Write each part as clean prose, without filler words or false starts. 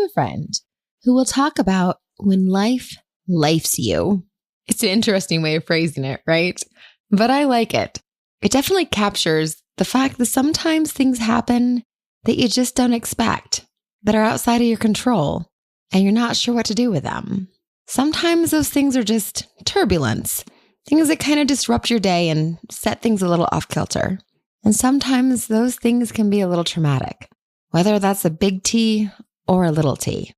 a friend who will talk about when life lifes you. It's an interesting way of phrasing it, right? But I like it. It definitely captures the fact that sometimes things happen that you just don't expect, that are outside of your control, and you're not sure what to do with them. Sometimes those things are just turbulence, things that kind of disrupt your day and set things a little off kilter. And sometimes those things can be a little traumatic, whether that's a big T or a little t.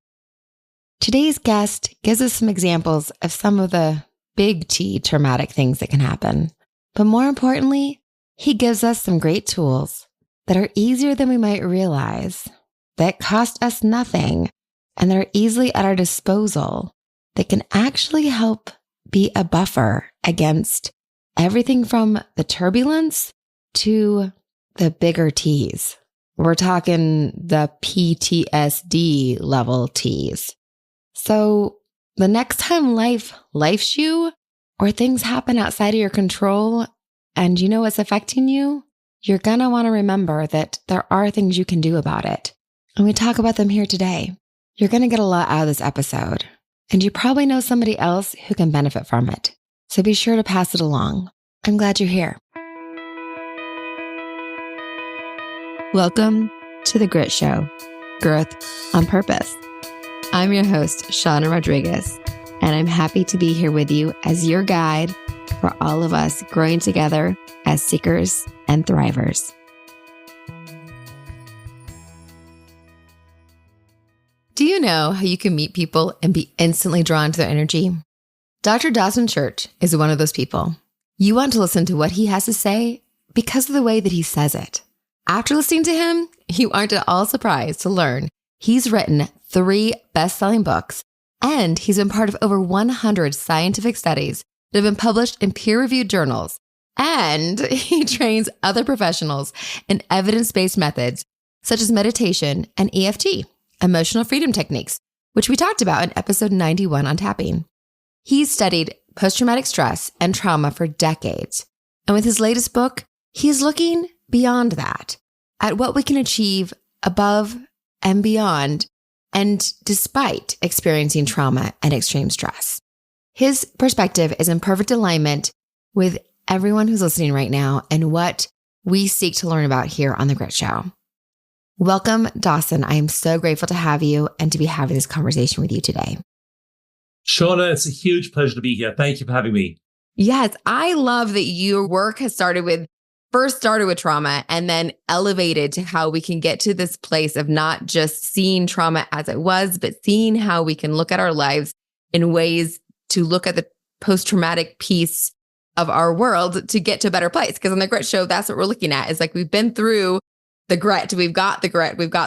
Today's guest gives us some examples of some of the big T traumatic things that can happen. But more importantly, he gives us some great tools that are easier than we might realize, that cost us nothing, and that are easily at our disposal, that can actually help be a buffer against everything from the turbulence to the bigger T's. We're talking the PTSD level T's. So the next time life lifes you or things happen outside of your control and you know what's affecting you, you're going to want to remember that there are things you can do about it. And we talk about them here today. You're going to get a lot out of this episode, and you probably know somebody else who can benefit from it. So be sure to pass it along. I'm glad you're here. Welcome to The Grit Show, Growth on Purpose. I'm your host, Shauna Rodriguez, and I'm happy to be here with you as your guide for all of us growing together as seekers and thrivers. Do you know how you can meet people and be instantly drawn to their energy? Dr. Dawson Church is one of those people. You want to listen to what he has to say because of the way that he says it. After listening to him, you aren't at all surprised to learn he's written 3 best-selling books, and he's been part of over 100 scientific studies that have been published in peer-reviewed journals, and he trains other professionals in evidence-based methods such as meditation and EFT, emotional freedom techniques, which we talked about in episode 91 on tapping. He's studied post-traumatic stress and trauma for decades, and with his latest book, he's looking beyond that at what we can achieve above and beyond, and despite experiencing trauma and extreme stress. His perspective is in perfect alignment with everyone who's listening right now and what we seek to learn about here on The Grit Show. Welcome, Dawson. I am so grateful to have you and to be having this conversation with you today. Shauna, it's a huge pleasure to be here. Thank you for having me. Yes, I love that your work has first started with trauma and then elevated to how we can get to this place of not just seeing trauma as it was, but seeing how we can look at our lives in ways to look at the post-traumatic piece of our world to get to a better place. Because on The Grit Show, that's what we're looking at. Is like we've been through the grit, we've got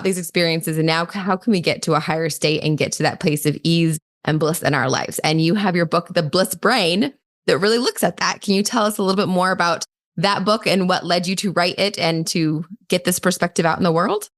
these experiences, and now how can we get to a higher state and get to that place of ease and bliss in our lives? And you have your book, The Bliss Brain, that really looks at that. Can you tell us a little bit more about that book and what led you to write it and to get this perspective out in the world?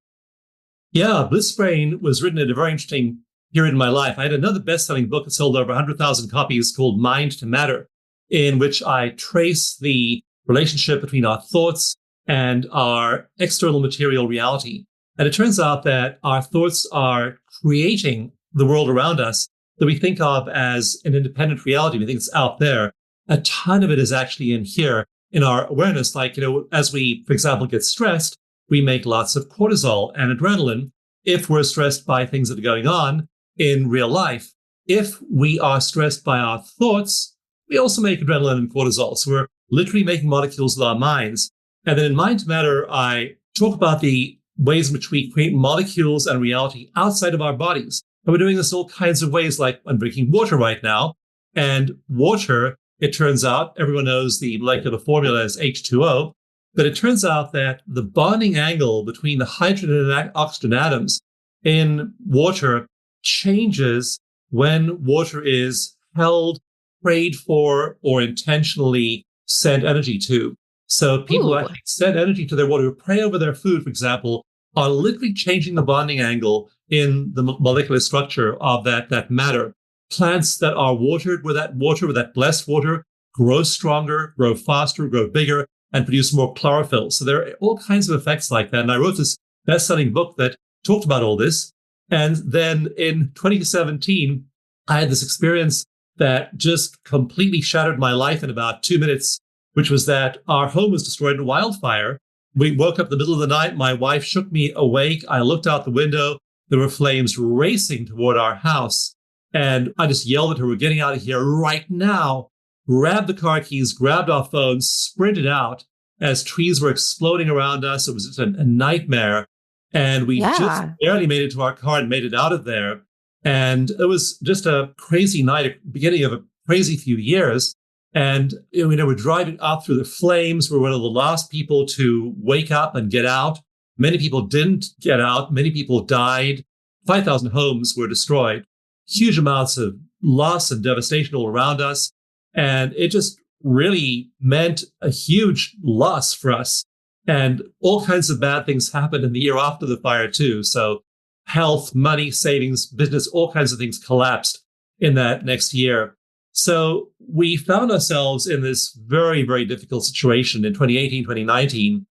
Yeah, Bliss Brain was written at a very interesting period in my life. I had another best-selling book that sold over 100,000 copies called Mind to Matter, in which I trace the relationship between our thoughts and our external material reality. And it turns out that our thoughts are creating the world around us that we think of as an independent reality. We think it's out there. A ton of it is actually in here in our awareness. Like, as we, for example, get stressed, we make lots of cortisol and adrenaline if we're stressed by things that are going on in real life. If we are stressed by our thoughts, we also make adrenaline and cortisol. So we're literally making molecules with our minds. And then in Mind to Matter, I talk about the ways in which we create molecules and reality outside of our bodies. And we're doing this in all kinds of ways, like I'm drinking water right now. And water, it turns out, everyone knows the molecular formula is H2O, but it turns out that the bonding angle between the hydrogen and oxygen atoms in water changes when water is held, prayed for, or intentionally sent energy to. So people who actually send energy to their water, who pray over their food, for example, are literally changing the bonding angle in the molecular structure of that matter. Plants that are watered with that blessed water, grow stronger, grow faster, grow bigger, and produce more chlorophyll. So there are all kinds of effects like that. And I wrote this best-selling book that talked about all this. And then in 2017, I had this experience that just completely shattered my life in about 2 minutes, which was that our home was destroyed in a wildfire. We woke up in the middle of the night. My wife shook me awake. I looked out the window. There were flames racing toward our house. And I just yelled at her, we're getting out of here right now. Grabbed the car keys, grabbed our phones, sprinted out as trees were exploding around us. It was just a nightmare. And we just barely made it to our car and made it out of there. And it was just a crazy night, a beginning of a crazy few years. And we're driving up through the flames. We're one of the last people to wake up and get out. Many people didn't get out. Many people died. 5,000 homes were destroyed. Huge amounts of loss and devastation all around us. And it just really meant a huge loss for us. And all kinds of bad things happened in the year after the fire, too. So health, money, savings, business, all kinds of things collapsed in that next year. So we found ourselves in this very, very difficult situation in 2018, 2019,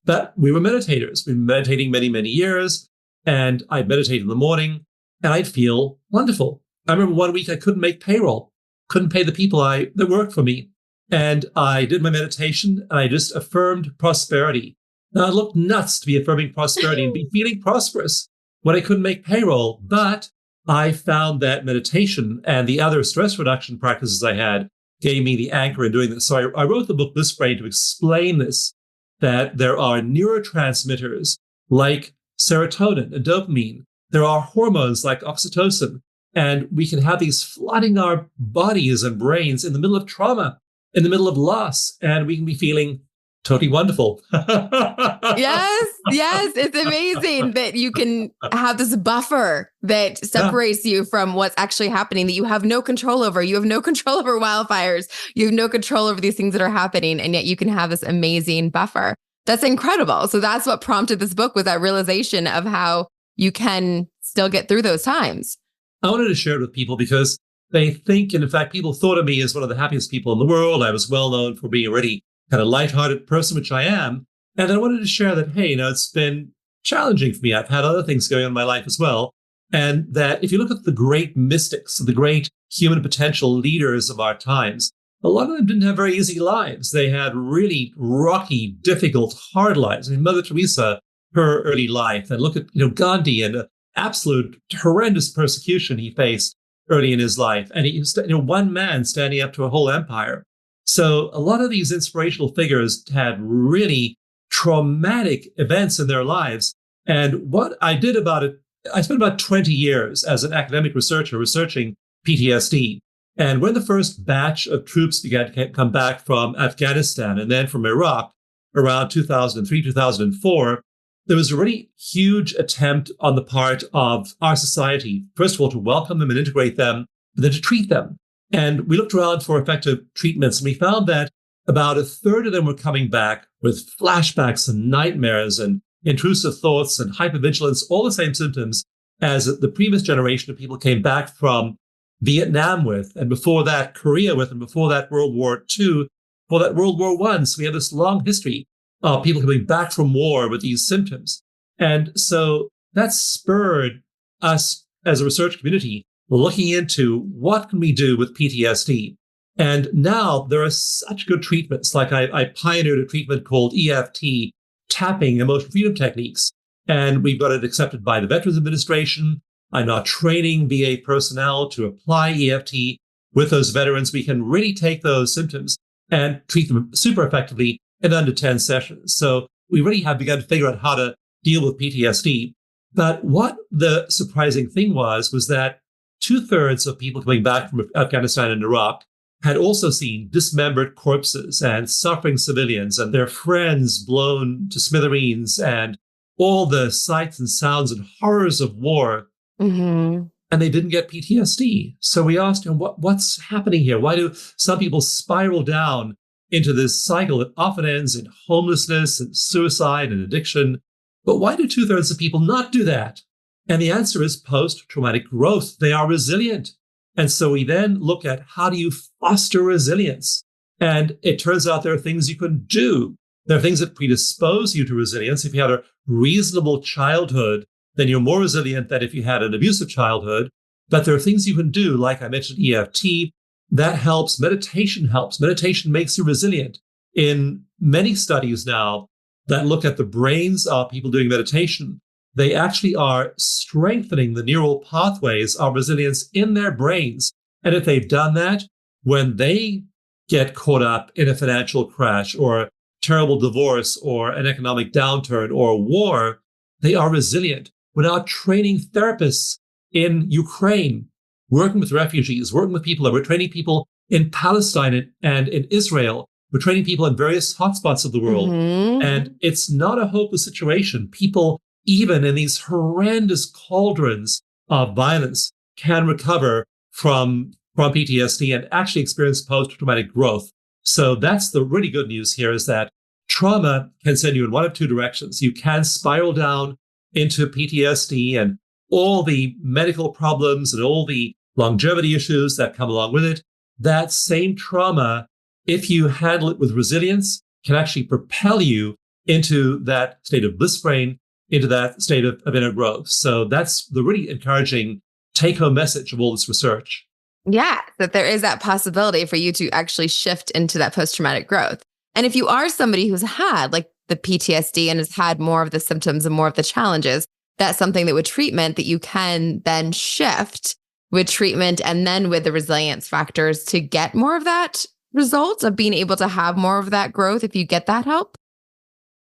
but we were meditators. We've been meditating many, many years, and I'd meditate in the morning, and I'd feel wonderful. I remember one week I couldn't make payroll, couldn't pay the people that worked for me. And I did my meditation, and I just affirmed prosperity. Now, it looked nuts to be affirming prosperity and be feeling prosperous when I couldn't make payroll, but I found that meditation and the other stress reduction practices I had gave me the anchor in doing this. So I wrote the book, Bliss Brain, to explain this, that there are neurotransmitters like serotonin and dopamine. There are hormones like oxytocin, and we can have these flooding our bodies and brains in the middle of trauma, in the middle of loss, and we can be feeling totally wonderful. Yes. It's amazing that you can have this buffer that separates you from what's actually happening that you have no control over. You have no control over wildfires. You have no control over these things that are happening. And yet you can have this amazing buffer. That's incredible. So that's what prompted this book, was that realization of how you can still get through those times. I wanted to share it with people because they think, and in fact, people thought of me as one of the happiest people in the world. I was well known for being a really kind of lighthearted person, which I am. And I wanted to share that, hey, it's been challenging for me. I've had other things going on in my life as well. And that if you look at the great mystics, the great human potential leaders of our times, a lot of them didn't have very easy lives. They had really rocky, difficult, hard lives. I mean, Mother Teresa, her early life, and look at, Gandhi and absolute horrendous persecution he faced early in his life. And he was, one man standing up to a whole empire. So a lot of these inspirational figures had really traumatic events in their lives. And what I did about it, I spent about 20 years as an academic researcher researching PTSD. And when the first batch of troops began to come back from Afghanistan and then from Iraq around 2003, 2004, there was a really huge attempt on the part of our society, first of all, to welcome them and integrate them, but then to treat them. And we looked around for effective treatments, and we found that about a third of them were coming back with flashbacks and nightmares and intrusive thoughts and hypervigilance, all the same symptoms as the previous generation of people came back from Vietnam with, and before that, Korea with, and before that, World War II, before that, World War I. So we have this long history of people coming back from war with these symptoms. And so that spurred us as a research community looking into what can we do with PTSD. And now there are such good treatments. Like I pioneered a treatment called EFT, tapping emotional freedom techniques. And we've got it accepted by the Veterans Administration. I'm now training VA personnel to apply EFT with those veterans. We can really take those symptoms and treat them super effectively in under 10 sessions. So we really have begun to figure out how to deal with PTSD. But what the surprising thing was that 2/3 of people coming back from Afghanistan and Iraq had also seen dismembered corpses and suffering civilians and their friends blown to smithereens and all the sights and sounds and horrors of war. Mm-hmm. And they didn't get PTSD. So we asked them, what's happening here? Why do some people spiral down into this cycle that often ends in homelessness and suicide and addiction? But why do 2/3 of people not do that? And the answer is post-traumatic growth. They are resilient. And so we then look at how do you foster resilience? And it turns out there are things you can do. There are things that predispose you to resilience. If you had a reasonable childhood then you're more resilient than if you had an abusive childhood. But there are things you can do, like I mentioned, EFT, that helps. Meditation helps. Meditation makes you resilient. In many studies now that look at the brains of people doing meditation, they actually are strengthening the neural pathways of resilience in their brains. And if they've done that, when they get caught up in a financial crash or a terrible divorce or an economic downturn or a war, they are resilient. We're now training therapists in Ukraine, working with refugees, working with people. We're training people in Palestine and in Israel. We're training people in various hotspots of the world. Mm-hmm. And it's not a hopeless situation. People, even in these horrendous cauldrons of violence, can recover from PTSD and actually experience post-traumatic growth. So that's the really good news here, is that trauma can send you in one of two directions. You can spiral down into PTSD and all the medical problems and all the longevity issues that come along with it. That same trauma, if you handle it with resilience, can actually propel you into that state of bliss brain, into that state of inner growth. So that's the really encouraging take-home message of all this research. Yeah, that there is that possibility for you to actually shift into that post-traumatic growth. And if you are somebody who's had like the PTSD and has had more of the symptoms and more of the challenges, that's something that with treatment that you can then shift with treatment and then with the resilience factors to get more of that result of being able to have more of that growth if you get that help.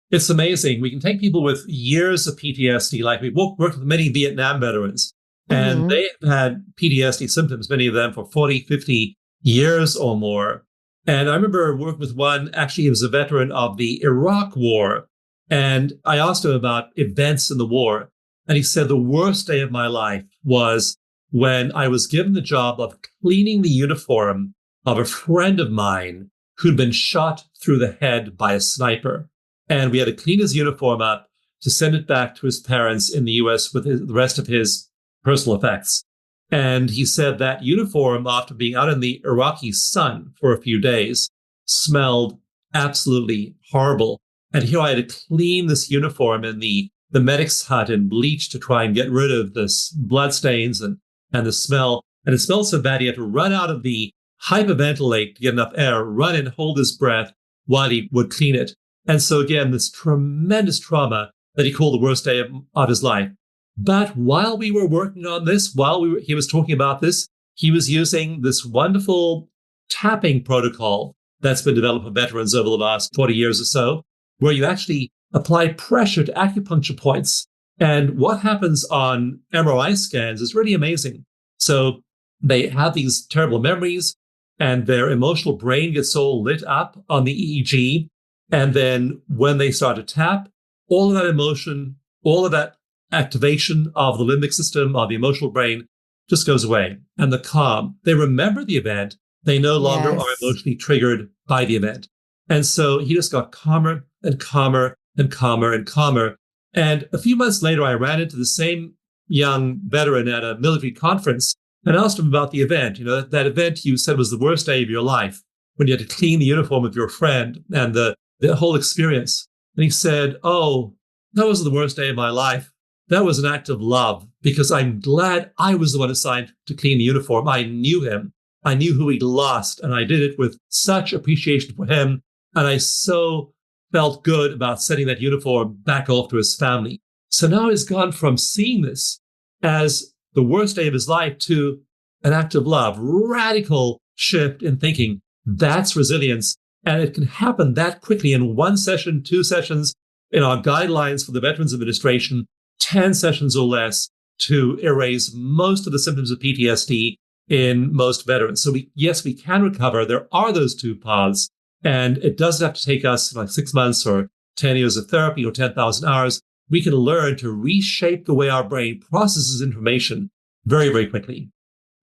It's amazing. We can take people with years of PTSD, like we've worked with many Vietnam veterans, and they have had PTSD symptoms, many of them for 40, 50 years or more. And I remember working with one, actually, he was a veteran of the Iraq War. And I asked him about events in the war. And he said, the worst day of my life was when I was given the job of cleaning the uniform of a friend of mine who'd been shot through the head by a sniper. And we had to clean his uniform up to send it back to his parents in the US with the rest of his personal effects. And he said that uniform, after being out in the Iraqi sun for a few days, smelled absolutely horrible. And here I had to clean this uniform in the medic's hut and bleach to try and get rid of this blood stains and the smell. And it smelled so bad he had to run out of the hyperventilate to get enough air, run and hold his breath while he would clean it. And so again, this tremendous trauma that he called the worst day of his life. But while we were working on this, he was talking about this, he was using this wonderful tapping protocol that's been developed for veterans over the last 40 years or so, where you actually apply pressure to acupuncture points. And what happens on MRI scans is really amazing. So they have these terrible memories, and their emotional brain gets all lit up on the EEG. And then when they start to tap, all of that emotion, all of that activation of the limbic system, of the emotional brain, just goes away. And the calm, they remember the event. They no longer are emotionally triggered by the event. And so he just got calmer and calmer and calmer and calmer. And a few months later, I ran into the same young veteran at a military conference and asked him about the event. You know, that event you said was the worst day of your life, when you had to clean the uniform of your friend and the whole experience. And he said, oh, that was the worst day of my life. That was an act of love, because I'm glad I was the one assigned to clean the uniform. I knew him. I knew who he'd lost, and I did it with such appreciation for him. And I so felt good about sending that uniform back off to his family. So now he's gone from seeing this as the worst day of his life to an act of love, radical shift in thinking. That's resilience. And it can happen that quickly in one session, 2 sessions. In our guidelines for the Veterans Administration, 10 sessions or less to erase most of the symptoms of PTSD in most veterans. So we can recover. There are those two paths, and it doesn't have to take us like 6 months or 10 years of therapy or 10,000 hours. We can learn to reshape the way our brain processes information very, very quickly.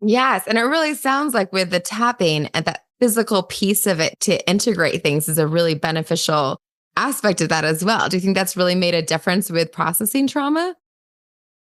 Yes. And it really sounds like with the tapping and that physical piece of it to integrate things is a really beneficial aspect of that as well. Do you think that's really made a difference with processing trauma?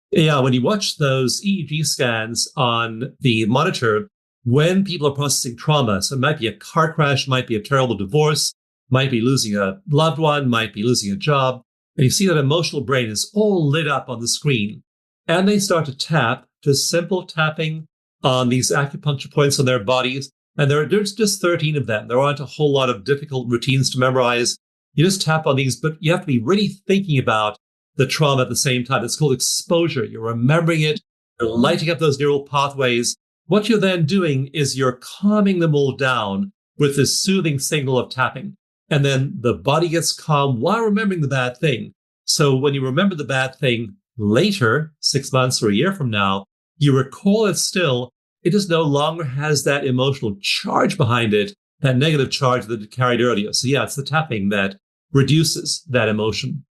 Yeah, when you watch those EEG scans on the monitor, when people are processing trauma, so it might be a car crash, might be a terrible divorce, might be losing a loved one, might be losing a job, and you see that emotional brain is all lit up on the screen. and they start to tap, just simple tapping on these acupuncture points on thereir bodies. And there's just 13 of them. There aren't a whole lot of difficult routines to memorize. You just tap on these, but you have to be really thinking about the trauma at the same time. It's called exposure. You're remembering it. You're lighting up those neural pathways. What you're then doing is you're calming them all down with this soothing signal of tapping. And then the body gets calm while remembering the bad thing. So when you remember the bad thing later, 6 months or a year from now, you recall it still. It just no longer has that emotional charge behind it, that negative charge that it carried earlier. So yeah, it's the tapping that reduces that emotion.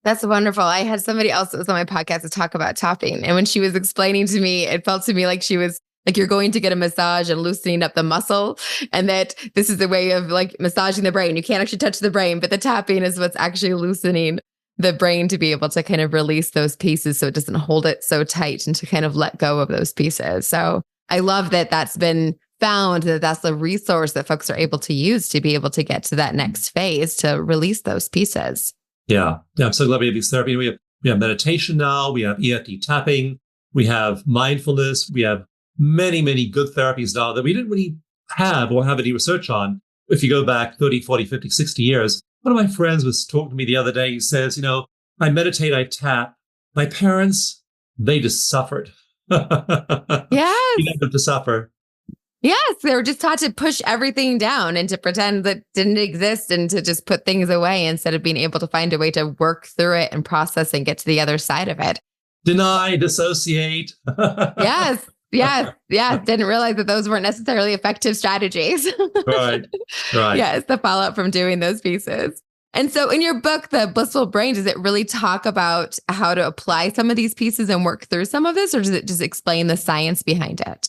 That's wonderful. I had somebody else that was on my podcast to talk about tapping. And when she was explaining to me, it felt to me like she was like, you're going to get a massage and loosening up the muscle. And that this is the way of like massaging the brain. You can't actually touch the brain, but the tapping is what's actually loosening the brain to be able to kind of release those pieces so it doesn't hold it so tight and to kind of let go of those pieces. So I love that that's been found, that that's the resource that folks are able to use to be able to get to that next phase to release those pieces. Yeah. I'm so glad we have these therapies. We have meditation now. We have EFT tapping. We have mindfulness. We have many, many good therapies now that we didn't really have or have any research on. If you go back 30, 40, 50, 60 years, one of my friends was talking to me the other day. He says, I meditate, I tap. My parents, they just suffered. Yes. You don't have to suffer. Yes, they were just taught to push everything down and to pretend that didn't exist and to just put things away instead of being able to find a way to work through it and process and get to the other side of it. Deny, dissociate. Yes. Didn't realize that those weren't necessarily effective strategies. Right. Yes, the fallout from doing those pieces. And so in your book, The Blissful Brain, does it really talk about how to apply some of these pieces and work through some of this, or does it just explain the science behind it?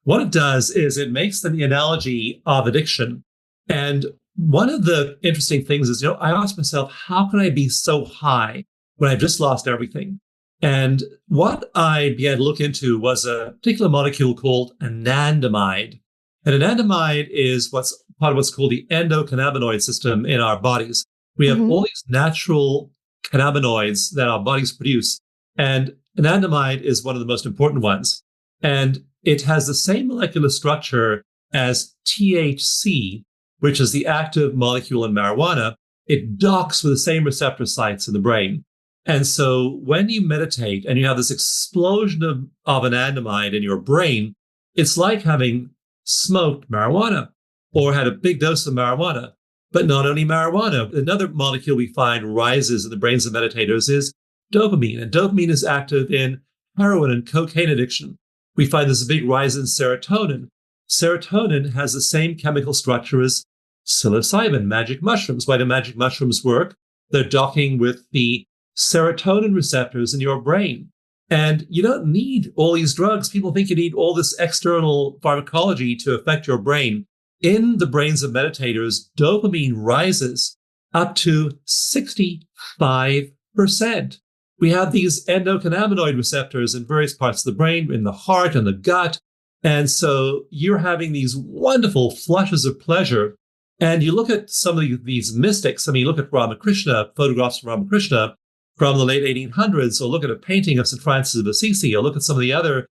What it does is it makes the analogy of addiction. And one of the interesting things is, I asked myself, how can I be so high when I've just lost everything? And what I began to look into was a particular molecule called anandamide. And anandamide is what's part of what's called the endocannabinoid system in our bodies. We have all these natural cannabinoids that our bodies produce. And anandamide is one of the most important ones. And it has the same molecular structure as THC, which is the active molecule in marijuana. It docks with the same receptor sites in the brain. And so when you meditate and you have this explosion of anandamide in your brain, it's like having smoked marijuana or had a big dose of marijuana. But not only marijuana, another molecule we find rises in the brains of meditators is dopamine. And dopamine is active in heroin and cocaine addiction. We find there's a big rise in serotonin. Serotonin has the same chemical structure as psilocybin, magic mushrooms. Why do magic mushrooms work? They're docking with the serotonin receptors in your brain. And you don't need all these drugs. People think you need all this external pharmacology to affect your brain. In the brains of meditators, dopamine rises up to 65%. We have these endocannabinoid receptors in various parts of the brain, in the heart and the gut. And so you're having these wonderful flushes of pleasure. And you look at some of these mystics. I mean, you look at Ramakrishna, photographs of Ramakrishna from the late 1800s, or look at a painting of St. Francis of Assisi, or look at some of the other,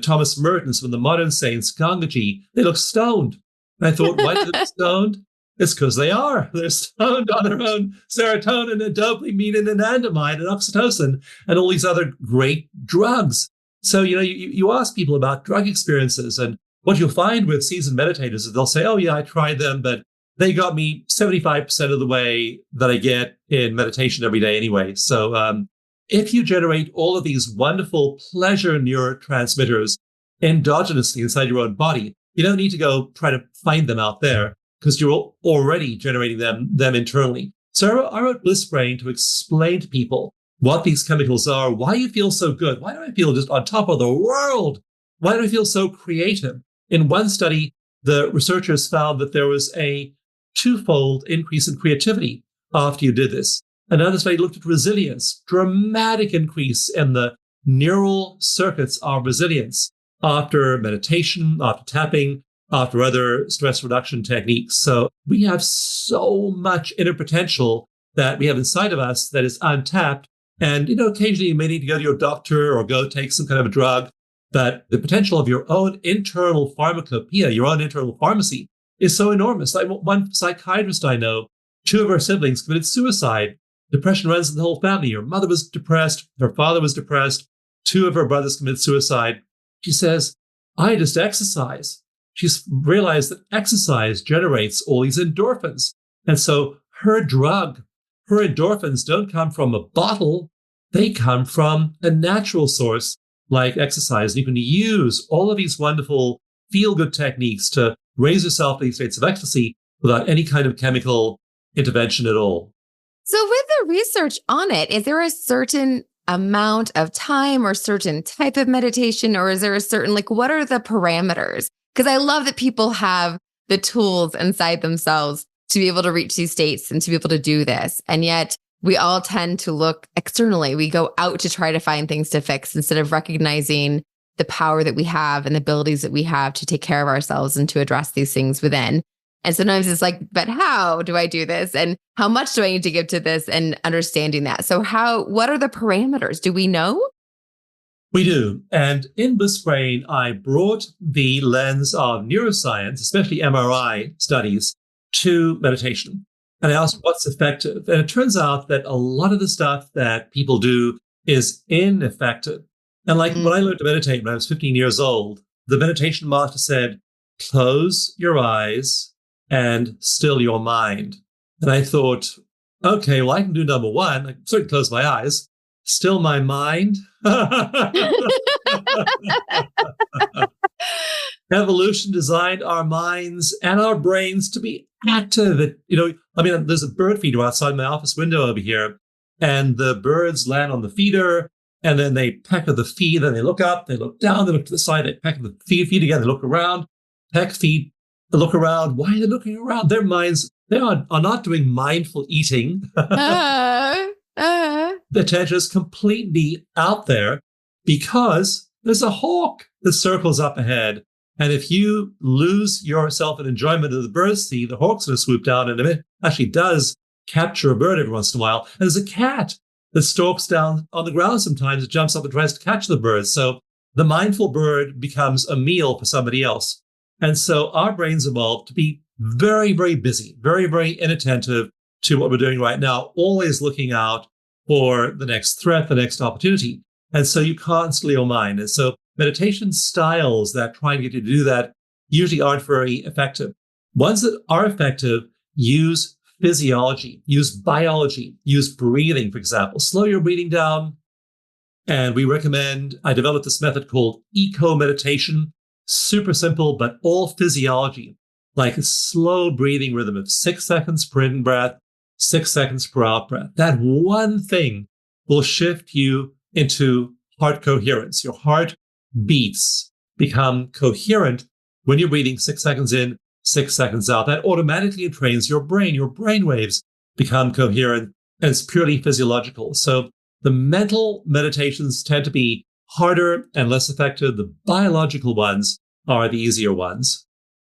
Thomas Merton, some of the modern saints, Gangaji. They look stoned. And I thought, why do they look stoned? It's because they are. They're stoned on their own serotonin and dopamine and anandamide and oxytocin and all these other great drugs. So, you ask people about drug experiences, and what you'll find with seasoned meditators is they'll say, oh, yeah, I tried them, but they got me 75% of the way that I get in meditation every day anyway. So if you generate all of these wonderful pleasure neurotransmitters endogenously inside your own body, you don't need to go try to find them out there, because you're already generating them internally. So I wrote Bliss Brain to explain to people what these chemicals are, why you feel so good. Why do I feel just on top of the world? Why do I feel so creative? In one study, the researchers found that there was a twofold increase in creativity after you did this. Another study looked at resilience, dramatic increase in the neural circuits of resilience after meditation, after tapping, after other stress reduction techniques. So we have so much inner potential that we have inside of us that is untapped. And, occasionally you may need to go to your doctor or go take some kind of a drug. But the potential of your own internal pharmacopoeia, your own internal pharmacy, is so enormous. Like one psychiatrist I know, 2 of her siblings committed suicide. Depression runs in the whole family. Her mother was depressed. Her father was depressed. 2 of her brothers committed suicide. She says, I just exercise. She's realized that exercise generates all these endorphins. And so her drug, her endorphins don't come from a bottle. They come from a natural source like exercise. And you can use all of these wonderful feel-good techniques to raise yourself to these states of ecstasy without any kind of chemical intervention at all. So with the research on it, is there a certain amount of time or certain type of meditation, or is there a certain, what are the parameters? Because I love that people have the tools inside themselves to be able to reach these states and to be able to do this. And yet we all tend to look externally. We go out to try to find things to fix instead of recognizing the power that we have and the abilities that we have to take care of ourselves and to address these things within. And sometimes it's like, but how do I do this? And how much do I need to give to this, and understanding that? So what are the parameters? Do we know? We do. And in Bliss Brain, I brought the lens of neuroscience, especially MRI studies, to meditation. And I asked what's effective. And it turns out that a lot of the stuff that people do is ineffective. And when I learned to meditate when I was 15 years old, the meditation master said, close your eyes and still your mind. And I thought, okay, well, I can do number 1. I can certainly close my eyes, still my mind. Evolution designed our minds and our brains to be active. There's a bird feeder outside my office window over here, and the birds land on the feeder, and then they peck at the feed, then they look up, they look down, they look to the side, they peck at the feed again, they look around, peck, feed, they look around. Why are they looking around? Their minds, they are not doing mindful eating. The attention is completely out there because there's a hawk that circles up ahead. And if you lose yourself in enjoyment of the birds see, the hawk's going to swoop down, and it actually does capture a bird every once in a while. And there's a cat that stalks down on the ground sometimes. It jumps up and tries to catch the birds. So the mindful bird becomes a meal for somebody else. And so our brains evolved to be very, very busy, very, very inattentive to what we're doing right now, always looking out for the next threat, the next opportunity. And so you constantly your mind. And so meditation styles that try and get you to do that usually aren't very effective. Ones that are effective use physiology, use biology, use breathing, for example. Slow your breathing down. And I developed this method called eco-meditation. Super simple, but all physiology, like a slow breathing rhythm of 6 seconds per in breath, 6 seconds per out breath. That one thing will shift you into heart coherence. Your heart beats become coherent when you're breathing 6 seconds in, 6 seconds out. That automatically trains your brain. Your brain waves become coherent, and it's purely physiological. So the mental meditations tend to be harder and less effective. The biological ones are the easier ones.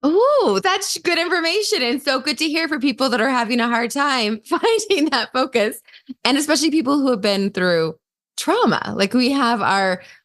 Oh, that's good information. And so good to hear for people that are having a hard time finding that focus. And especially people who have been through trauma. Like we have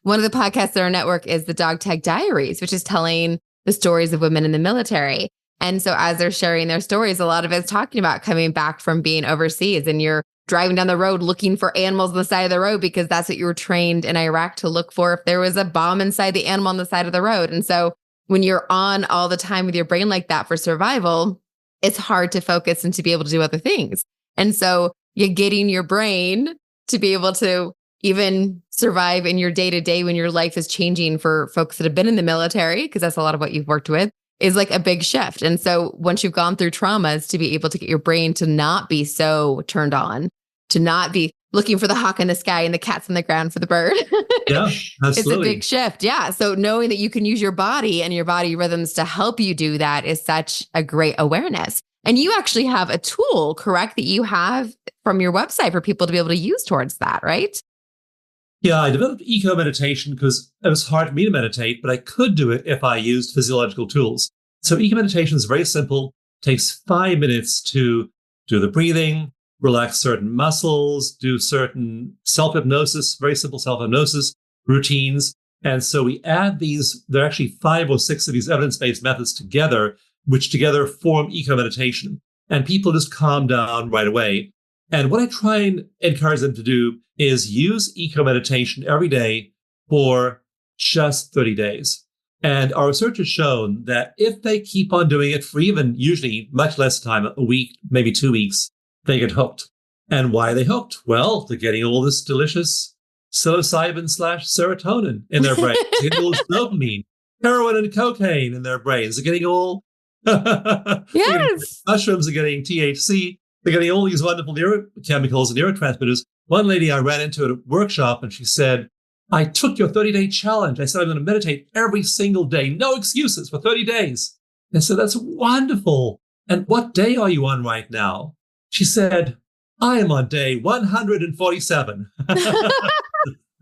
one of the podcasts in our network is the Dog Tag Diaries, which is telling the stories of women in the military. And so as they're sharing their stories, a lot of it's talking about coming back from being overseas, and you're driving down the road looking for animals on the side of the road because that's what you were trained in Iraq to look for if there was a bomb inside the animal on the side of the road. And so when you're on all the time with your brain like that for survival, it's hard to focus and to be able to do other things. And so you're getting your brain to be able to even survive in your day-to-day when your life is changing for folks that have been in the military, because that's a lot of what you've worked with, is like a big shift. And so once you've gone through traumas, to be able to get your brain to not be so turned on, to not be looking for the hawk in the sky and the cats on the ground for the bird. Yeah, absolutely. It's a big shift. Yeah. So knowing that you can use your body and your body rhythms to help you do that is such a great awareness. And you actually have a tool, correct, that you have from your website for people to be able to use towards that, right? Yeah, I developed eco meditation because it was hard for me to meditate, but I could do it if I used physiological tools. So eco meditation is very simple. It takes 5 minutes to do the breathing, relax certain muscles, do certain self-hypnosis, very simple self-hypnosis routines. And so we add these, there are actually 5 or 6 of these evidence-based methods together, which together form eco-meditation. And people just calm down right away. And what I try and encourage them to do is use eco-meditation every day for just 30 days. And our research has shown that if they keep on doing it for even usually much less time, a week, maybe 2 weeks, they get hooked. And why are they hooked? Well, they're getting all this delicious psilocybin/serotonin in their brains. They're getting all this dopamine, heroin and cocaine in their brains. They're getting all Yes. mushrooms are getting THC. They're getting all these wonderful neurochemicals and neurotransmitters. One lady I ran into at a workshop and she said, I took your 30-day challenge. I said, I'm going to meditate every single day. No excuses for 30 days. I said, that's wonderful. And what day are you on right now? She said, I am on day 147.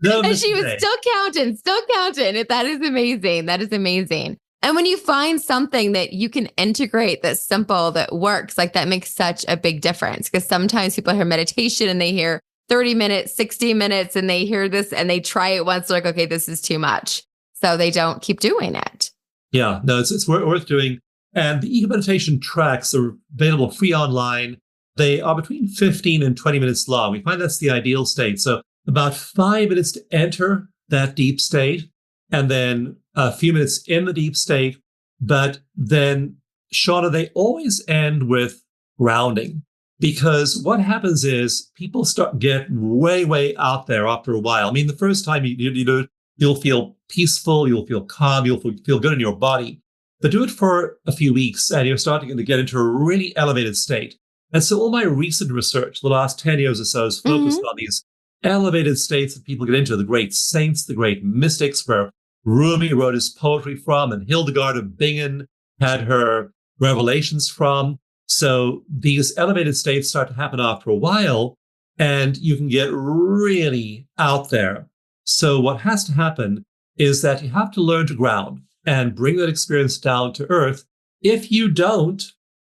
No, and she was still counting. That is amazing. That is amazing. And when you find something that you can integrate that's simple, that works, like that makes such a big difference. Because sometimes people hear meditation and they hear 30 minutes, 60 minutes, and they hear this and they try it once. They're like, okay, this is too much. So they don't keep doing it. Yeah, no, it's worth doing. And the eco-meditation tracks are available free online. They are between 15 and 20 minutes long. We find that's the ideal state. So about 5 minutes to enter that deep state, and then a few minutes in the deep state. But then, Shauna, they always end with grounding, because what happens is people get way out there after a while. I mean, the first time you do it, you'll feel peaceful, you'll feel calm, you'll feel good in your body. But do it for a few weeks, and you're starting to get into a really elevated state. And so all my recent research, the last 10 years or so, is focused on these elevated states that people get into, the great saints, the great mystics, where Rumi wrote his poetry from, and Hildegard of Bingen had her revelations from. So these elevated states start to happen after a while, and you can get really out there. So what has to happen is that you have to learn to ground and bring that experience down to earth. If you don't,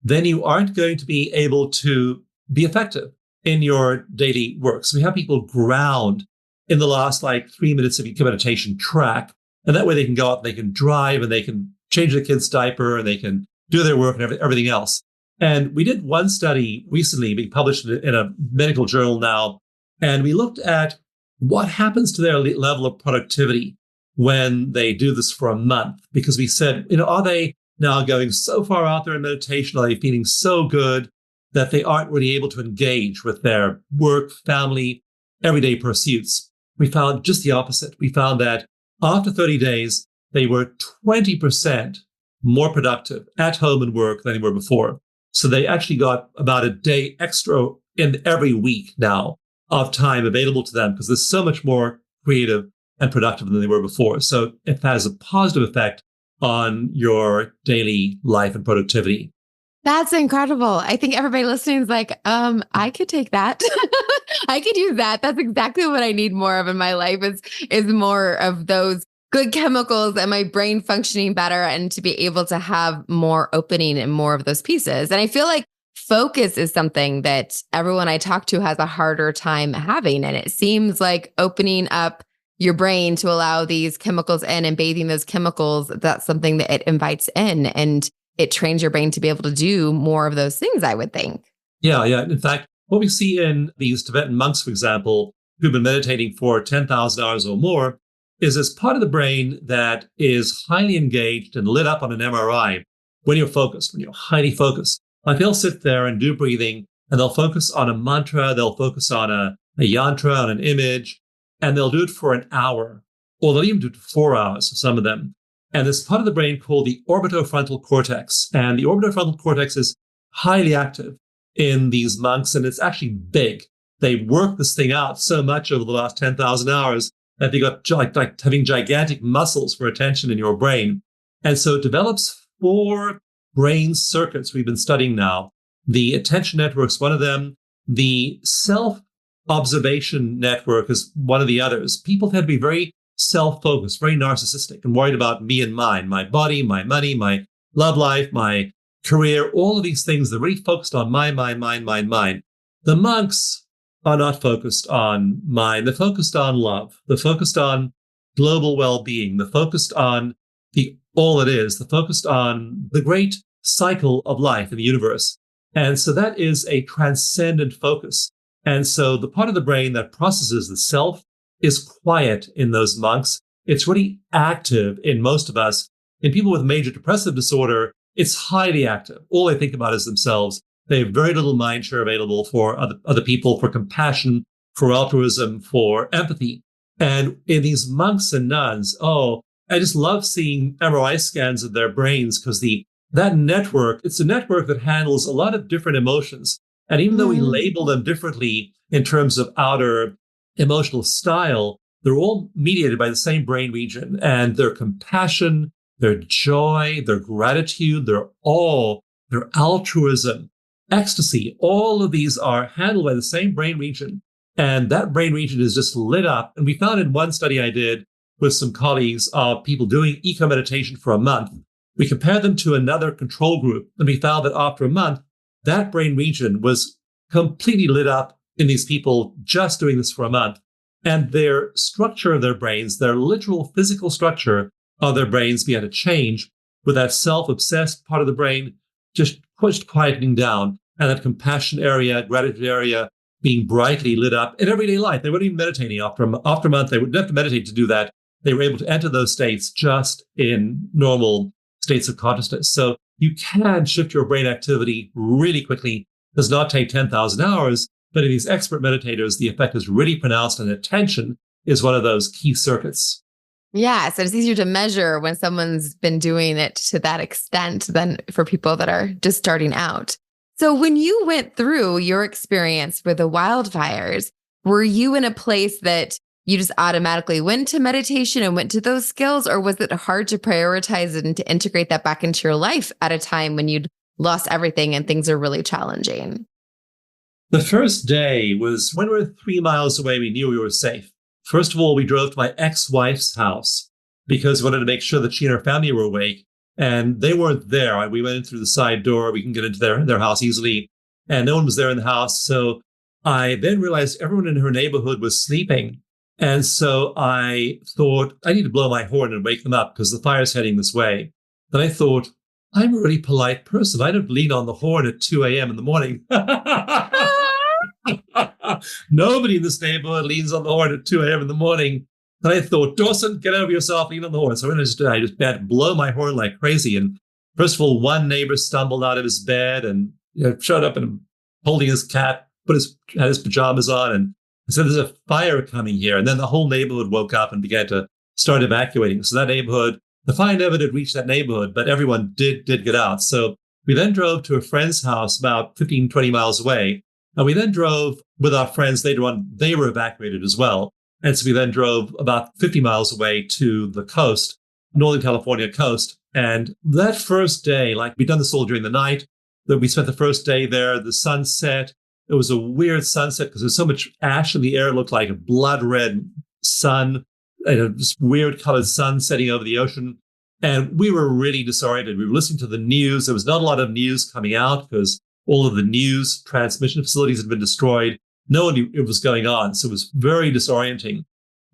then you aren't going to be able to be effective in your daily work. So we have people ground in the last 3 minutes of meditation track. And that way they can go out, they can drive, and they can change the kid's diaper, and they can do their work and everything else. And we did one study recently, being published in a medical journal now, and we looked at what happens to their level of productivity when they do this for a month. Because we said, are they now going so far out there in meditation? Are they feeling so good that they aren't really able to engage with their work, family, everyday pursuits? We found just the opposite. We found that after 30 days, they were 20% more productive at home and work than they were before. So they actually got about a day extra in every week now of time available to them, because they're so much more creative and productive than they were before. So it has a positive effect on your daily life and productivity. That's incredible. I think everybody listening is like, I could take that. I could use that. That's exactly what I need more of in my life is more of those good chemicals and my brain functioning better, and to be able to have more opening and more of those pieces. And I feel like focus is something that everyone I talk to has a harder time having. And it seems like opening up your brain to allow these chemicals in and bathing those chemicals, that's something that it invites in, and it trains your brain to be able to do more of those things, I would think. Yeah. In fact, what we see in these Tibetan monks, for example, who've been meditating for 10,000 hours or more, is this part of the brain that is highly engaged and lit up on an MRI when you're focused, when you're highly focused. Like they'll sit there and do breathing, and they'll focus on a mantra, they'll focus on a yantra, on an image, and they'll do it for an hour, or they'll even do it for 4 hours, some of them. And this part of the brain called the orbitofrontal cortex. And the orbitofrontal cortex is highly active in these monks, and it's actually big. They work this thing out so much over the last 10,000 hours that they got like having gigantic muscles for attention in your brain. And so it develops 4 brain circuits we've been studying now. The attention network's one of them. The self-observation network is one of the others. People tend to be very self-focused, very narcissistic, and worried about me and mine, my body, my money, my love life, my career, all of these things. They're really focused on mine. The monks are not focused on mind. They're focused on love. They're focused on global well-being. They're focused on the all it is. They're focused on the great cycle of life in the universe. And so that is a transcendent focus. And so the part of the brain that processes the self is quiet in those monks. It's really active in most of us. In people with major depressive disorder, it's highly active. All they think about is themselves. They have very little mind share available for other people, for compassion, for altruism, for empathy. And in these monks and nuns, I just love seeing MRI scans of their brains because that network, it's a network that handles a lot of different emotions. And even though we label them differently in terms of outer emotional style, they're all mediated by the same brain region. And their compassion, their joy, their gratitude, their altruism, ecstasy, all of these are handled by the same brain region. And that brain region is just lit up. And we found in one study I did with some colleagues of people doing eco meditation for a month, we compared them to another control group. And we found that after a month, that brain region was completely lit up in these people just doing this for a month. And their structure of their brains, their literal physical structure of their brains began to change with that self-obsessed part of the brain just quietening down, and that compassion area, gratitude area being brightly lit up in everyday life. They weren't even meditating after a month. They wouldn't have to meditate to do that. They were able to enter those states just in normal states of consciousness. So you can shift your brain activity really quickly. It does not take 10,000 hours, but in these expert meditators, the effect is really pronounced, and attention is one of those key circuits. Yeah, so it's easier to measure when someone's been doing it to that extent than for people that are just starting out. So when you went through your experience with the wildfires, were you in a place that you just automatically went to meditation and went to those skills, or was it hard to prioritize it and to integrate that back into your life at a time when you'd lost everything and things are really challenging? The first day was when we were 3 miles away, we knew we were safe. First of all, we drove to my ex-wife's house because we wanted to make sure that she and her family were awake. And they weren't there. We went in through the side door. We can get into their house easily. And no one was there in the house. So I then realized everyone in her neighborhood was sleeping. And so I thought, I need to blow my horn and wake them up because the fire's heading this way. Then I thought, I'm a really polite person. I don't lean on the horn at 2 a.m. in the morning. Nobody in this neighborhood leans on the horn at 2 a.m. in the morning. And I thought, Dawson, get over yourself, lean on the horn. So I just had to blow my horn like crazy. And first of all, one neighbor stumbled out of his bed and showed up and holding his cat, had his pajamas on, and said, there's a fire coming here. And then the whole neighborhood woke up and began to start evacuating. So that neighborhood, the fire never did reach that neighborhood, but everyone did get out. So we then drove to a friend's house about 15, 20 miles away. And we then drove with our friends later on. They were evacuated as well. And so we then drove about 50 miles away to the coast, Northern California coast. And that first day, like we'd done this all during the night, that we spent the first day there, the sunset. It was a weird sunset because there's so much ash in the air. It looked like a blood red sun, this weird colored sun setting over the ocean. And we were really disoriented. We were listening to the news. There was not a lot of news coming out because all of the news transmission facilities had been destroyed. No one knew what was going on. So it was very disorienting.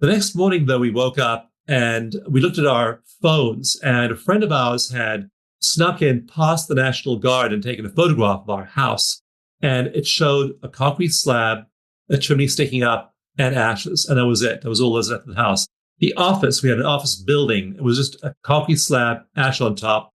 The next morning, though, we woke up and we looked at our phones, and a friend of ours had snuck in past the National Guard and taken a photograph of our house. And it showed a concrete slab, a chimney sticking up, and ashes. And that was it. That was all that was left of the house. The office, we had an office building. It was just a concrete slab, ash on top.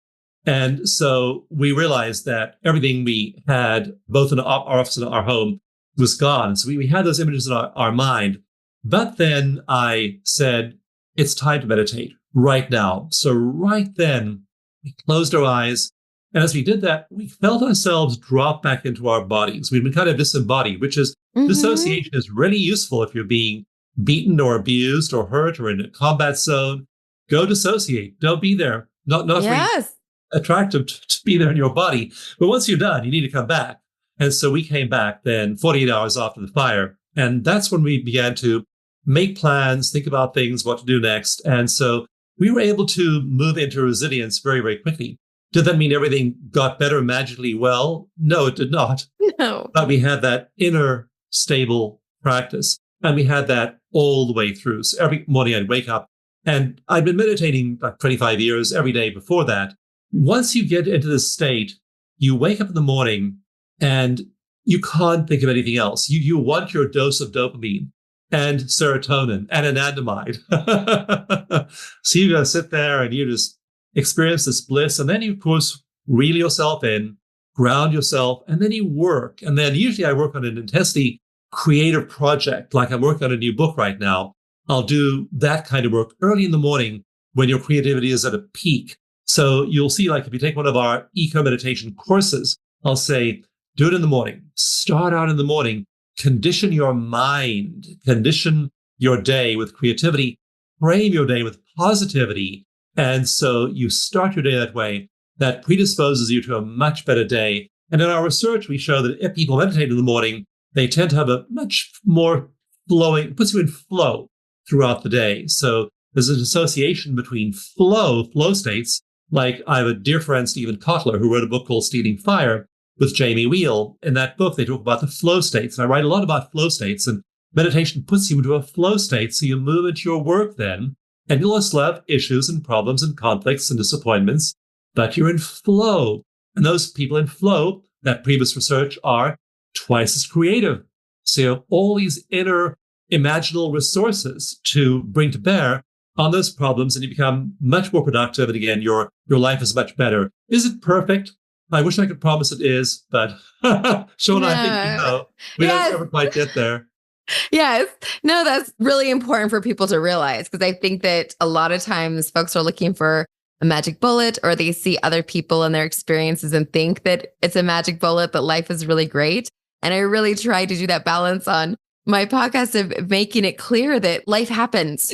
And so we realized that everything we had, both in our office and our home, was gone. So we had those images in our mind. But then I said, it's time to meditate right now. So right then, we closed our eyes. And as we did that, we felt ourselves drop back into our bodies. We'd been kind of disembodied, which is dissociation is really useful if you're being beaten or abused or hurt or in a combat zone. Go dissociate. Don't be there. Not really attractive to be there in your body. But once you're done, you need to come back. And so we came back then 48 hours after the fire. And that's when we began to make plans, think about things, what to do next. And so we were able to move into resilience very, very quickly. Did that mean everything got better magically? Well, no, it did not. No. But we had that inner stable practice. And we had that all the way through. So every morning I'd wake up, and I'd been meditating like 25 years every day before that. Once you get into this state, you wake up in the morning and you can't think of anything else. You want your dose of dopamine and serotonin and anandamide. So you got to sit there and you just experience this bliss. And then you, of course, reel yourself in, ground yourself, and then you work. And then usually I work on an intensely creative project, like I'm working on a new book right now. I'll do that kind of work early in the morning when your creativity is at a peak. So you'll see, like if you take one of our eco meditation courses, I'll say, do it in the morning. Start out in the morning. Condition your mind. Condition your day with creativity. Frame your day with positivity. And so you start your day that way. That predisposes you to a much better day. And in our research, we show that if people meditate in the morning, they tend to have a much more flowing, puts you in flow throughout the day. So there's an association between flow states. Like I have a dear friend, Stephen Kotler, who wrote a book called Stealing Fire with Jamie Wheel. In that book, they talk about the flow states. And I write a lot about flow states, and meditation puts you into a flow state. So you move into your work then, and you'll still have issues and problems and conflicts and disappointments, but you're in flow. And those people in flow, that previous research, are twice as creative. So you have all these inner imaginal resources to bring to bear on those problems, and you become much more productive. And again, your life is much better. Is it perfect? I wish I could promise it is, but Sean, I think we don't ever quite get there. Yes. No, that's really important for people to realize, because I think that a lot of times folks are looking for a magic bullet, or they see other people and their experiences and think that it's a magic bullet, but life is really great. And I really try to do that balance on my podcast of making it clear that life happens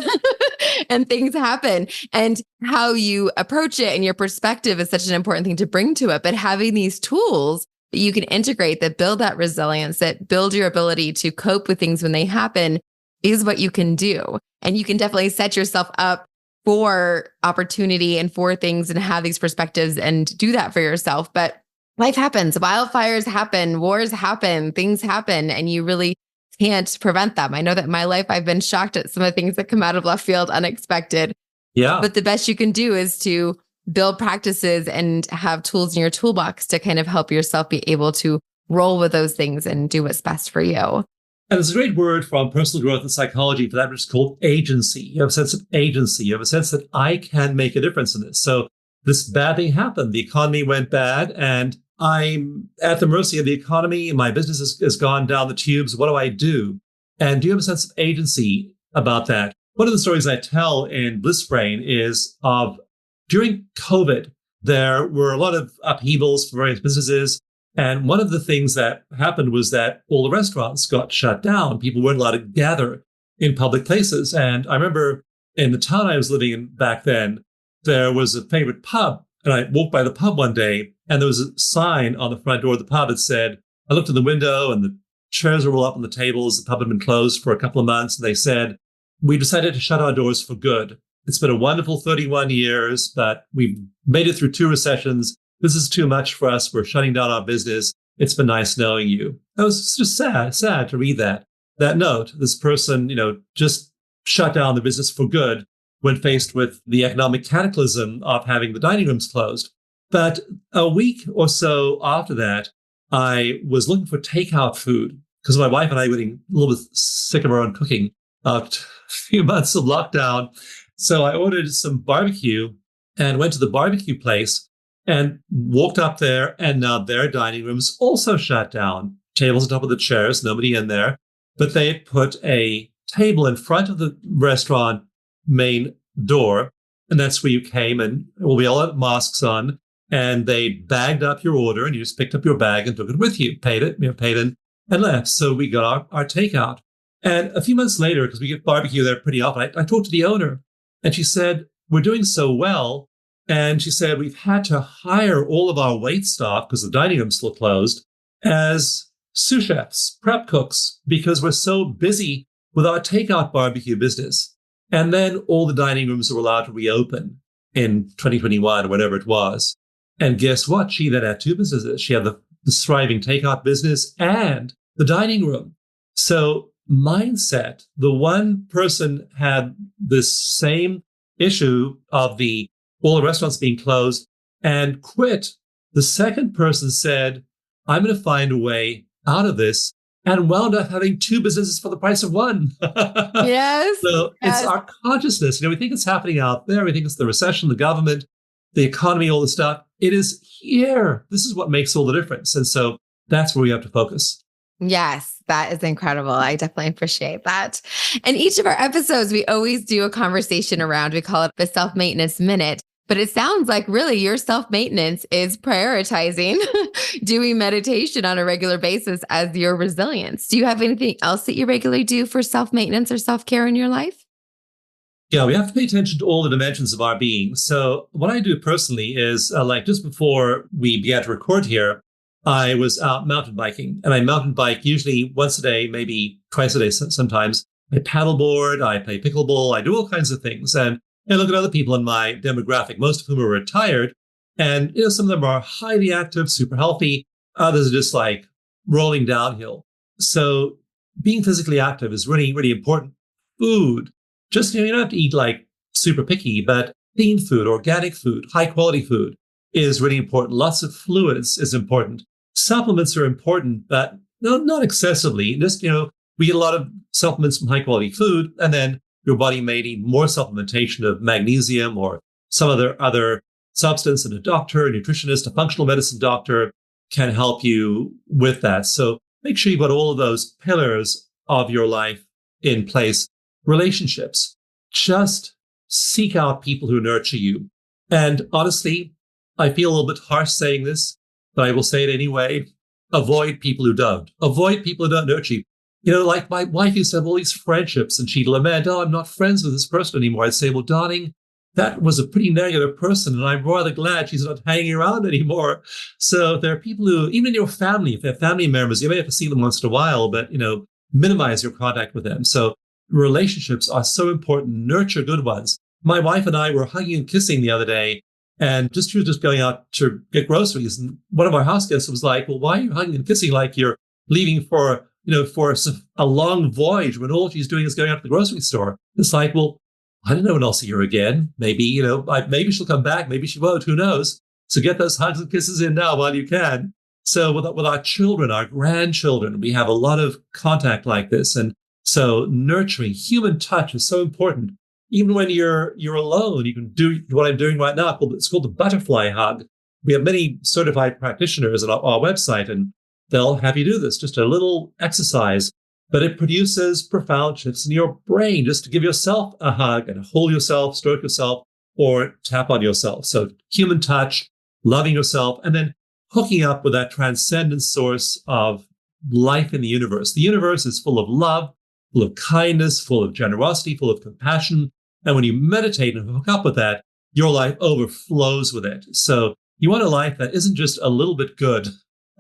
and things happen, and how you approach it and your perspective is such an important thing to bring to it. But having these tools that you can integrate that build that resilience, that build your ability to cope with things when they happen, is what you can do. And you can definitely set yourself up for opportunity and for things and have these perspectives and do that for yourself. But life happens, wildfires happen, wars happen, things happen, and you really can't prevent them. I know that in my life, I've been shocked at some of the things that come out of left field, unexpected. Yeah. But the best you can do is to build practices and have tools in your toolbox to kind of help yourself be able to roll with those things and do what's best for you. And there's a great word from personal growth and psychology for that, which is called agency. You have a sense of agency. You have a sense that I can make a difference in this. So this bad thing happened. The economy went bad, and I'm at the mercy of the economy. My business has gone down the tubes. What do I do? And do you have a sense of agency about that? One of the stories I tell in Bliss Brain is of during COVID, there were a lot of upheavals for various businesses. And one of the things that happened was that all the restaurants got shut down. People weren't allowed to gather in public places. And I remember in the town I was living in back then, there was a favorite pub. And I walked by the pub one day, and there was a sign on the front door of the pub that said, I looked in the window and the chairs were all up on the tables. The pub had been closed for a couple of months. And they said, we decided to shut our doors for good. It's been a wonderful 31 years, but we've made it through 2 recessions. This is too much for us. We're shutting down our business. It's been nice knowing you. That was just sad to read that note. This person, just shut down the business for good when faced with the economic cataclysm of having the dining rooms closed. But a week or so after that, I was looking for takeout food because my wife and I were getting a little bit sick of our own cooking after a few months of lockdown. So I ordered some barbecue and went to the barbecue place and walked up there, and now their dining rooms also shut down. Tables on top of the chairs, nobody in there. But they had put a table in front of the restaurant main door, and that's where you came, and we all had masks on, and they bagged up your order, and you just picked up your bag and took it with you, paid in, and left. So we got our takeout. And a few months later, because we get barbecue there pretty often, I talked to the owner, and she said, we're doing so well. And she said, we've had to hire all of our wait staff, because the dining room's still closed, as sous chefs, prep cooks, because we're so busy with our takeout barbecue business. And then all the dining rooms were allowed to reopen in 2021, or whatever it was. And guess what? She then had two businesses. She had the thriving takeout business and the dining room. So mindset, the one person had this same issue of all the restaurants being closed and quit. The second person said, I'm going to find a way out of this, and wound up having two businesses for the price of one. Yes. So it's our consciousness. We think it's happening out there. We think it's the recession, the government, the economy, all the stuff. It is here. This is what makes all the difference. And so that's where we have to focus. Yes, that is incredible. I definitely appreciate that. In each of our episodes, we always do a conversation around, we call it the self-maintenance minute. But it sounds like really your self-maintenance is prioritizing doing meditation on a regular basis as your resilience. Do you have anything else that you regularly do for self-maintenance or self-care in your life? Yeah, we have to pay attention to all the dimensions of our being. So what I do personally is like just before we began to record here, I was out mountain biking, and I mountain bike usually once a day, maybe twice a day sometimes. I paddleboard, I play pickleball, I do all kinds of things. And I look at other people in my demographic, most of whom are retired. And some of them are highly active, super healthy. Others are just like rolling downhill. So being physically active is really, really important. Food, just, you don't have to eat like super picky, but clean food, organic food, high quality food is really important. Lots of fluids is important. Supplements are important, but not excessively. Just, we get a lot of supplements from high quality food, and then your body may need more supplementation of magnesium or some other substance, and a doctor, a nutritionist, a functional medicine doctor can help you with that. So make sure you've got all of those pillars of your life in place. Relationships, just seek out people who nurture you. And honestly, I feel a little bit harsh saying this, but I will say it anyway. Avoid people who don't. Avoid people who don't nurture you. Like my wife used to have all these friendships, and she'd lament, oh, I'm not friends with this person anymore. I'd say, well, darling, that was a pretty negative person, and I'm rather glad she's not hanging around anymore. So there are people who, even in your family, if they're family members, you may have to see them once in a while, but, minimize your contact with them. So relationships are so important. Nurture good ones. My wife and I were hugging and kissing the other day, and she was just going out to get groceries. And one of our house guests was like, well, why are you hugging and kissing like you're leaving for a long voyage when all she's doing is going out to the grocery store? It's like, well, I don't know when I'll see her again. Maybe, maybe she'll come back. Maybe she won't. Who knows? So get those hugs and kisses in now while you can. So with our children, our grandchildren, we have a lot of contact like this. And so nurturing, human touch is so important. Even when you're alone, you can do what I'm doing right now. It's called the butterfly hug. We have many certified practitioners on our website, and they'll have you do this, just a little exercise, but it produces profound shifts in your brain, just to give yourself a hug and hold yourself, stroke yourself, or tap on yourself. So human touch, loving yourself, and then hooking up with that transcendent source of life in the universe. The universe is full of love, full of kindness, full of generosity, full of compassion. And when you meditate and hook up with that, your life overflows with it. So you want a life that isn't just a little bit good.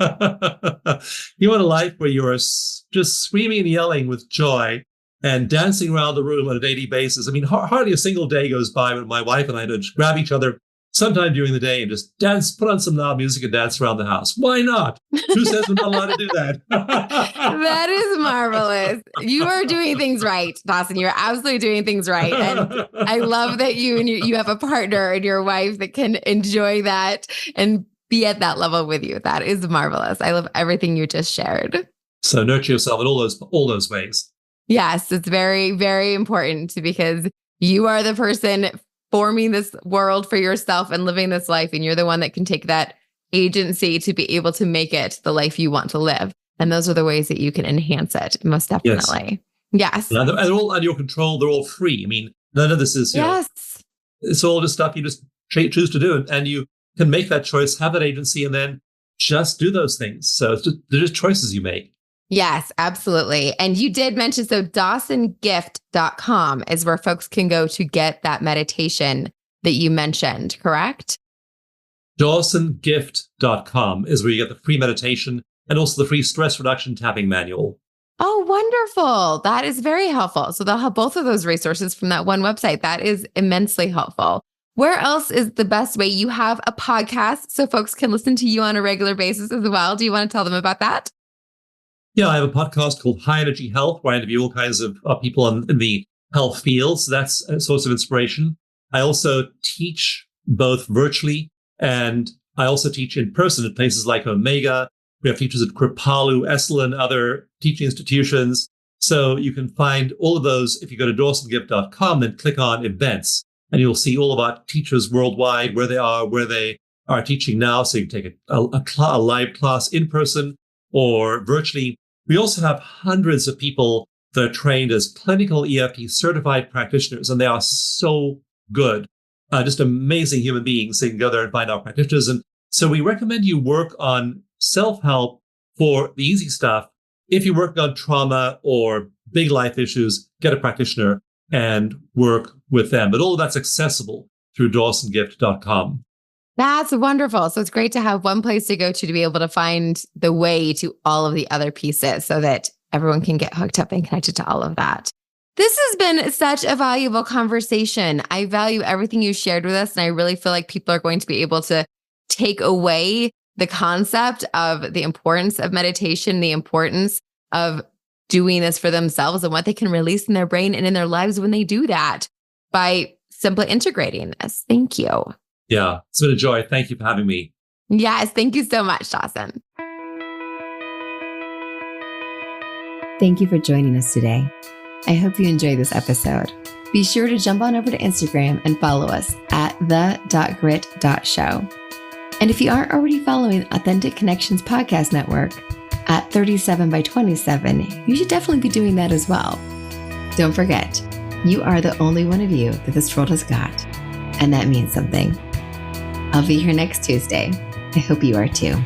You want a life where you're just screaming and yelling with joy and dancing around the room on a daily basis. I mean, hardly a single day goes by when my wife and I don't grab each other sometime during the day and just dance, put on some loud music and dance around the house. Why not? Who says we're not allowed to do that? That is marvelous. You are doing things right, Dawson. You're absolutely doing things right. And I love that you have a partner and your wife that can enjoy that and be at that level with you. That is marvelous. I love everything you just shared. So nurture yourself in all those ways. Yes, it's very, very important because you are the person forming this world for yourself and living this life. And you're the one that can take that agency to be able to make it the life you want to live. And those are the ways that you can enhance it, most definitely. Yes. And they're all under your control. They're all free. I mean, none of this is, it's all just stuff you just choose to do. And you can make that choice, have that agency, and then just do those things. So they're just choices you make. Yes, absolutely. And you did mention, so DawsonGift.com is where folks can go to get that meditation that you mentioned, correct? DawsonGift.com is where you get the free meditation and also the free stress reduction tapping manual. Oh, wonderful. That is very helpful. So they'll have both of those resources from that one website. That is immensely helpful. Where else is the best way? You have a podcast so folks can listen to you on a regular basis as well. Do you want to tell them about that? Yeah, I have a podcast called High Energy Health, where I interview all kinds of people in the health fields. That's a source of inspiration. I also teach both virtually and I also teach in person at places like Omega. We have teachers at Kripalu, Esalen, other teaching institutions. So you can find all of those if you go to dawsongift.com and click on events, and you'll see all of our teachers worldwide, where they are teaching now. So you can take a live class in person or virtually. We also have hundreds of people that are trained as clinical EFT certified practitioners, and they are so good. Just amazing human beings. So you can go there and find our practitioners. And so we recommend you work on self-help for the easy stuff. If you're working on trauma or big life issues, get a practitioner and work with them. But all of that's accessible through dawsongift.com. That's wonderful. So it's great to have one place to go to be able to find the way to all of the other pieces so that everyone can get hooked up and connected to all of that. This has been such a valuable conversation. I value everything you shared with us, and I really feel like people are going to be able to take away the concept of the importance of meditation, the importance of doing this for themselves and what they can release in their brain and in their lives when they do that by simply integrating this. Thank you. Yeah, it's been a joy. Thank you for having me. Yes, thank you so much, Dawson. Thank you for joining us today. I hope you enjoyed this episode. Be sure to jump on over to Instagram and follow us at the.grit.show. And if you aren't already following Authentic Connections Podcast Network at 37 by 27, you should definitely be doing that as well. Don't forget, you are the only one of you that this world has got, and that means something. I'll be here next Tuesday. I hope you are too.